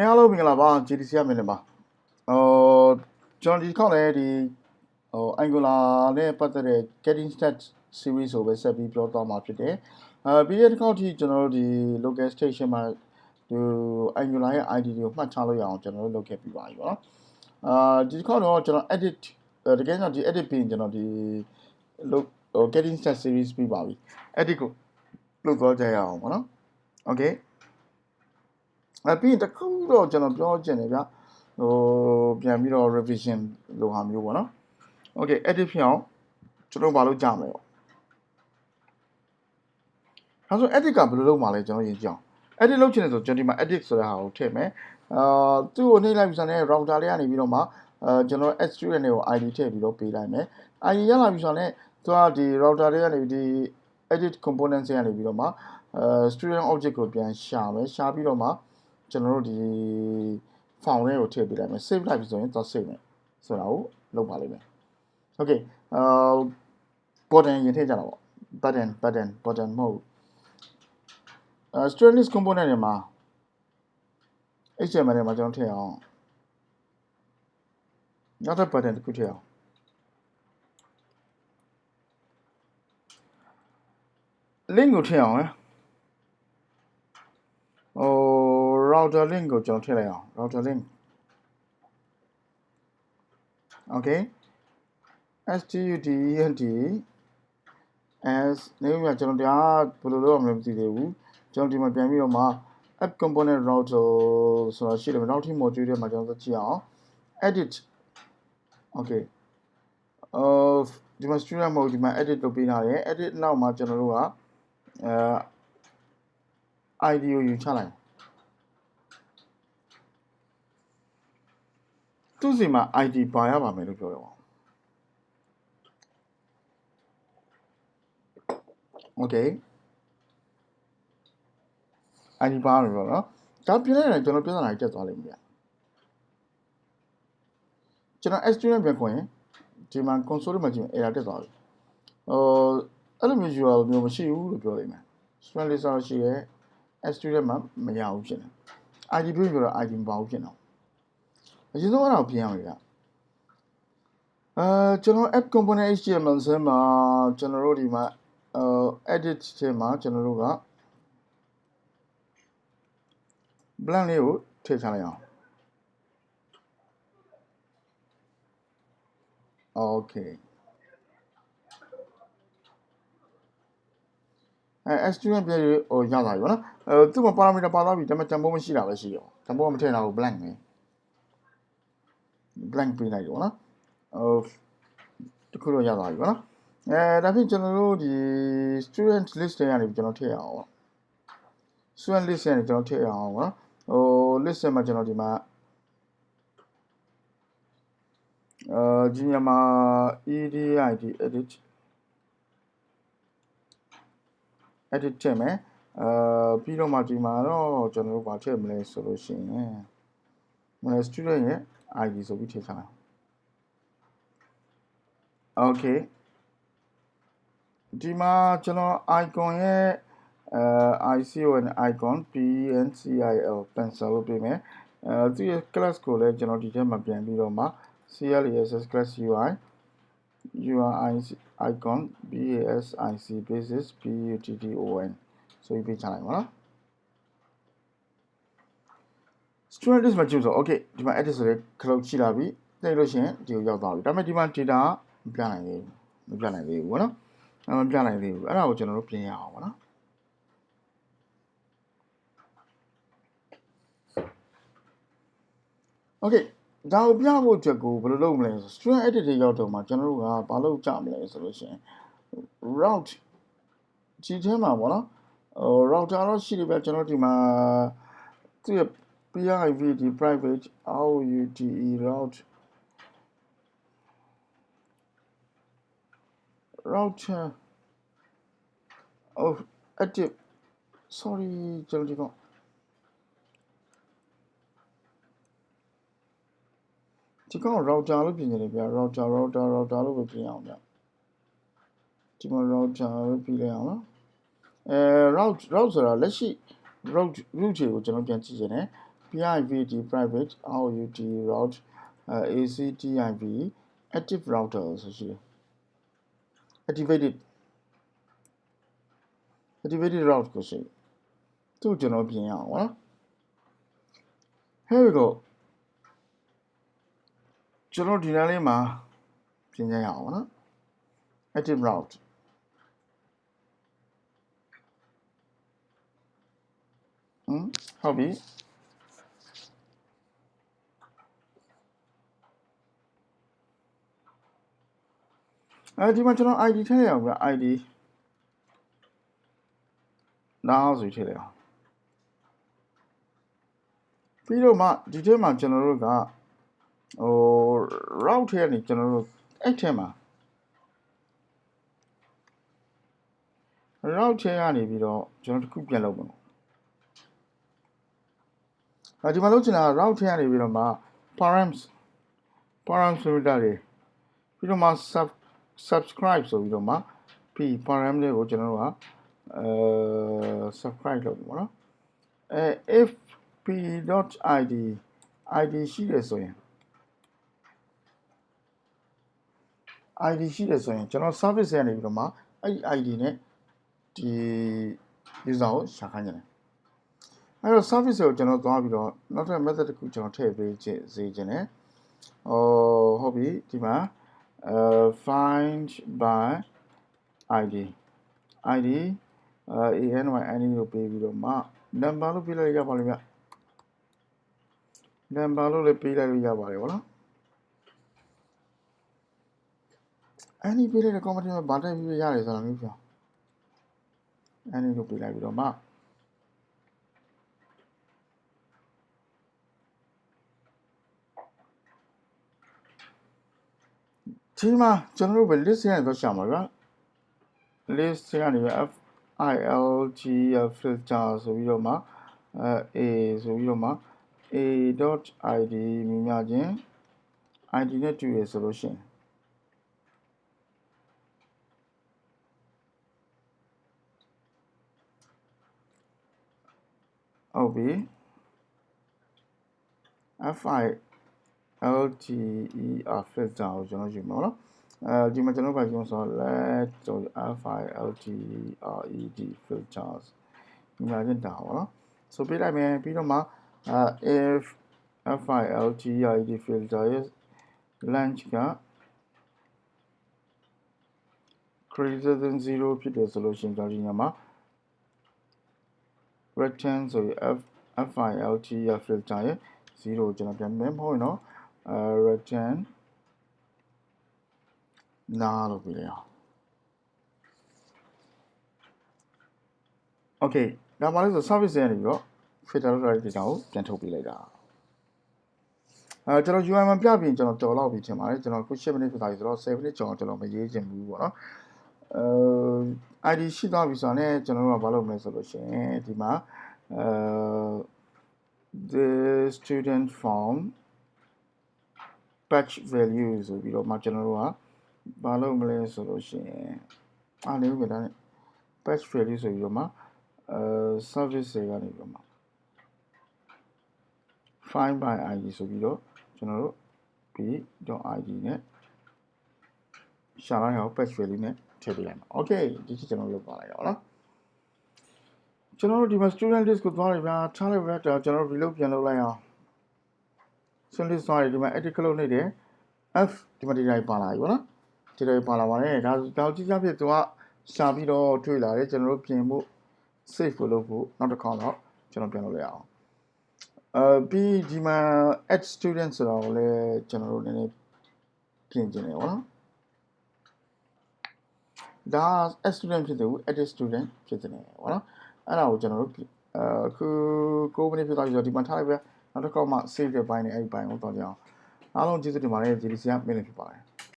Hello မင်္ဂလာပါ GDC ရမင်းနေပါကျွန်တော်ဒီခေါက်လည်းဒီAngular နဲ့ပတ်သက်တဲ့ Getting Stats series ကိုပဲဆက်ပြီးပြောသွားမှာဖြစ်တယ်ပြီးတဲ့တစ်ခေါက်ထိကျွန်တော်တို့ဒီ local station မှာဒီ Angular ရဲ့ ID တွေကိုမှတ်ထားလို့ရအောင်ကျွန်တော်တို့လုပ်ခဲ့ပြီးပါပြီပေါ့နော်ဒီတစ်ခေါက်တော့ကျွန်တော် edit တကယ်တော့ဒီ edit ပြီးကျွန်တော်ဒီ Getting Stats series ပြီးပါပြီ edit ကိုလုပ်သွားကြရအောင်ပေါ့နော် Okayပြီးတခုတော့ကျွန်တော်ပြောချင်တယ်ဗျပြန်ပြီးတော့ revision လိုဟာမျိုးပေါ့နော် Okay edit ဖြစ်အောင်ကျွန်တော်ဘာလုပ်ကြမလဲဒါဆို edit ကဘယ်လိုလုပ်မှာလဲကျွန်တော်ရင်ကြည့်အောင် edit လုပ်ချင်တယ်ဆိုကျွန်တော်ဒီမှာ edit ဆိုတဲ့ဟာကိုထည့်မယ်သူ့ကိုနှိပ်လိုက်ပြီးဆိုတော့ router လေးကနေပြီးတော့မှကျွန်တော် student တွေကို ID ထည့်ပြီးတော့ပေးလိုက်မယ် ID ရလာပြီဆိုတော့သူကဒီ router လေးကနေဒီ edit components တွေကနေပြီးတော့မှstudent object ကိုပြန်ရှာမယ်ရှာပြီးတော့မှကျွန်တော်တို့ဒီ file တွေကိုထည့်ပေးလိုက်မယ် save လိုက်ပြီဆိုရင်တော့ save မယ်ဆိုတာကိုလုပ်ပါလိမ့်မယ် Okay button ရင်ထည့်ကြတာပေါ့ button မဟုတ် student list component တွေမှာ HTML တွေမှာကျွန်တော်ထည့်အောင်နောက်ထပ် button တစ်ခုထည့်အောင်link ကိုထည့်အောင်router link ကိုကျွန်တော်ထည့်လိုက်အောင် router link Okay student as နေမှာကျွန်တော်တရားဘယ်လိုလုပ်ရမလဲမသိသေးဘူးကျွန်တော်ဒီမှာပြန်ပြီးတော့မှ app component router ဆိုတာရှိတယ် routing module ထဲမှာကျွန်တော်ကြည့်အောင် edit Okayဒီမှာ student mode ဒီမှာ edit လုပ်ပေးထားတယ် edit နောက်မှာကျွန်တော်တို့ကID ကိုယူချလိုက်သူ့စီမှာ ID ပါရပါမယ်လို့ပြောတယ်ပေါ့ Okay ID ပါလို့ပြောနော်ဒါပြလိုက်ရင်ကျွန်တော်ပြဿနာကြီးတက်သွားလိမ့်မယ်ကျွန်တော် student ပြန်ခွင့်ဒီမှာ console မှာကြည့်ရင် error တက်သွားပြီအဲ့လိုမျိုး URL မျိုးမရှိဘူးလို့ပြောလိမ့်မယ် student list ရှိရဲ student မှာမရဘူးဖြစ်နေ ID ပြောတော့ ID မပါဘူးဖြစ်နေအရင်ဆုံးအဲ့ဒါကိုပြင်ရမယ်ဗျကျွန်တော် app component HTML ဆင်းမှာကျွန်တော်တို့ဒီမှာedit ထဲမှာကျွန်တော်တို့က blank လေးကိုထည့်ချလိုက်အောင် Okay student ပြည့်ဟိုရလာပြီဗောနော်သူ့မှာ parameter ပါသွားပြီဒါပေမဲ့တန်ဖိုးမရှိတာပဲရှိရောတန်ဖိုးမထည့်တာကို blank ပဲ blank ပေးလိုက်ရောနော်တခုတော့ရသွားပြီဗောနော်ဒါဖြင့်ကျွန်တော်တို့ဒီ student list တွေကနေကျွန်တော်ထည့်အောင်ဗော student list တွေကနေကျွန်တော်ထည့်အောင်ဗောနော်list မှာကျွန်တော်ဒီမှာဒီညမှာ edit edit ထည့်မယ်ပြီးတော့မှဒီမှာတော့ကျွန်တော်တို့ဗာထည့်မလဲဆိုလို့ရှိရင်student ရဲ့ ID ဆိုပြီးထည့်ချလိုက် Okay ဒီမှာကျွန်တော် icon ရဲ့icon icon pencil pencil လို့ပေးမယ်သူရဲ့ class ကိုလည်းကျွန်တော်ဒီထဲမှာပြန်ပြီးတော့မှ class class UI icon basic basis button ဆိုပြီးပေးချလိုက်ပါနော် student list မှာကြည့်ဆို Okay ဒီမှာ edit ဆိုတဲ့ခလုတ်ရှိလာပြီနှိပ်လို့ရှိရင်ဒီကိုရောက်သွားပြီဒါပေမဲ့ဒီမှာ data မပြနိုင်သေးဘူးမပြနိုင်သေးဘူးဗောနော်မပြနိုင်သေးဘူးအဲ့ဒါကိုကျွန်တော်တို့ပြင်ရအောင်ဗောနော် Okay ဒါကိုပြဖို့အတွက်ကိုဘယ်လိုလုပ်မလဲဆို student edit တွေရောက်တော့မှကျွန်တော်တို့ကဘာလုပ်ကြမလဲဆိုလို့ရှိရင် route ဒီထဲမှာဗောနော်router တော့ရှိတယ်ဗျကျွန်တော်ဒီမှာသူ့ရဲ့ private private route router active sorry ကျွန်တော်ဒီကောင်ဒီကောင် router လို့ပြင်နေတယ်ဗျ router လို့ပဲပြင်အောင်ဗျဒီမှာ router လို့ပြင်လိုက်အောင်နော်route ဆိုတာလက်ရှိ route တွေကိုကျွန်တော်ပြန်ကြည့်နေတယ် PIVD private ROUT route ACTIV active router ဆိုရှိတယ် activated route ကိုရှိတယ်သူ့ကျွန်တော်ပြင်ရအောင်နော် here we go ကျွန်တော်ဒီနားလေးမှာပြင်ရအောင်နော် active route ဟုတ်ပြီဒီမှာကျွန်တော် ID ထည့်ရအောင်ဗျ ID နောက်ဆိုထည့်လိုက်အောင်ပြီးတော့မှဒီထဲမှာကျွန်တော်တို့ကroute ထဲကနေကျွန်တော်တို့အဲ့ထဲမှာ route ထဲကနေပြီးတော့ကျွန်တော်တစ်ခုပြန်လုပ်မယ်ဒီမှာလုပ်ချင်တာ route ထဲကနေပြီးတော့မှ params filter တွေပြီးတော့မှ subscribe ဆိုပြီးတော့မှ param တွေကိုကျွန်တော်တို့ကsubscribe လုပ်ပြီပေါ့နော်if p.id id ရှိတယ်ဆိုရင် ကျွန်တော် service ရနေပြီးတော့မှအဲ့ဒီ id နဲ့ဒီ user ကိုရှာခိုင်းကြတယ်အဲ့တော့ service ကိုကျွန်တော်သွားပြီးတော့နောက်ထပ် method တစ်ခုကျွန်တော်ထည့်ပေးစေချင်တယ်ဟုတ်ပြီဒီမှာfind by id any လို့ပေးပြီးတော့မှ number လို့ပေးလိုက်ရပါလိမ့်မယ်number လို့လည်းပေးလိုက်လို့ရပါတယ်ဗောနော်any ပေးလိုက်တဲ့ comment မှာဗာတက်ပြီးရတယ်ဆိုတာမျိုးပြော any လို့ပေးလိုက်ပြီးတော့မှဒီမှာကျွန်တော်တို့ပဲ list ရတော့ရှာမှာဗျာ list ရနေပြီ filg filter ဆိုပြီးတော့မှa ဆိုပြီးတော့မှ a.id မြင်များခြင်း id နဲ့တူရဆိုလို့ရှိရင်ဟုတ်ပြီ filter filter ကိုကျွန်တော်ယူမှာနော်ဒီမှာကျွန်တော်ဘာပြောဆို let filtered filters မြင်များခြင်းတာပေါ့နော်ဆိုပေးလိုက်မယ်ပြီးတော့မှif filtered filter is length က greater than 0ဖြစ်တယ်ဆိုလို့ရှိရင်ကျွန်တော်ဒီညမှာ return ဆိုရင် filtered filter ရဲ့0ကိုကျွန်တော်ပြန်မယ်မဟုတ်ရင်တော့return null လို့ပြလိုက်အောင် okay ဒါမှလည်းဆို service ရနေပြီးတော့ filter လုပ်တဲ့ data ကိုပြန်ထုတ်ပေးလိုက်တာကျွန်တော် UI မှာပြပြင်ကျွန်တော်တော်လောက်ပြီထင်ပါတယ်ကျွန်တော်ခု7 minute ဖြစ်သွားပြီဆိုတော့7 minute ကျွန်တော်မရေးချင်ဘူးပေါ့နော်ID ရှိသွားပြီဆိုတော့လည်းကျွန်တော်တို့ကဘာလုပ်မလဲဆိုလို့ရှိရင်ဒီမှာthe student form patch value ဆိုပြီးတော့မှကျွန်တော်တို့ကဘာလုပ်မလဲဆိုလို့ရှိရင်အားလေးပဲဒါနဲ့ patch value ဆိုပြီးတော့မှservice တွေကနေပြီးတော့မှ find by id ဆိုပြီးတော့ကျွန်တော်တို့ p.id နဲ့ရှာလိုက်အောင် patch value နဲ့ထည့်ပေးလိုက်မှာ okay ဒီချိန်ကျွန်တော်လုပ်ပါလိုက်အောင်နော်ကျွန်တော်တို့ဒီမှာ student list ကိုသွားရဗျာထားလိုက်ဗျာကျွန်တော်တို့ reload ပြန်လုပ်လိုက်အောင် student list သွားရဒီမှာ edit လုပ်နေတယ် f ဒီမှာဒီတိုင်းပါလာပြီပေါ့နော်ဒီတိုင်းပါလာပါတယ်ဒါကြည့်ကြဖြစ်သူကရှာပြီးတော့တွေ့လာတယ်ကျွန်တော်တို့ပြင်ဖို့ save ကိုလုပ်ဖို့နောက်တစ်ခါတော့ကျွန်တော်ပြန်လုပ်လိုက်အောင်ပြီးဒီမှာ add student ဆိုတော့လည်းကျွန်တော်တို့နည်းနည်းပြင်ကျင်တယ်ပေါ့နော်ဒါ add student ဖြစ်တယ်ဘူး edit student ဖြစ်တယ်ပေါ့နော်အဲ့ဒါကိုကျွန်တော်တို့အခု9 minute ဖြစ်သွားပြီဆိုတော့ဒီမှာထားလိုက်ပဲနောက်တစ်ခါမှ save တဲ့ဘိုင်းနဲ့အဲ့ဒီဘိုင်းကိုတော့ကြအောင်အားလုံးကျေးဇူးတင်ပါတယ်ဒီစီကမင်းလည်းဖြစ်ပါတယ်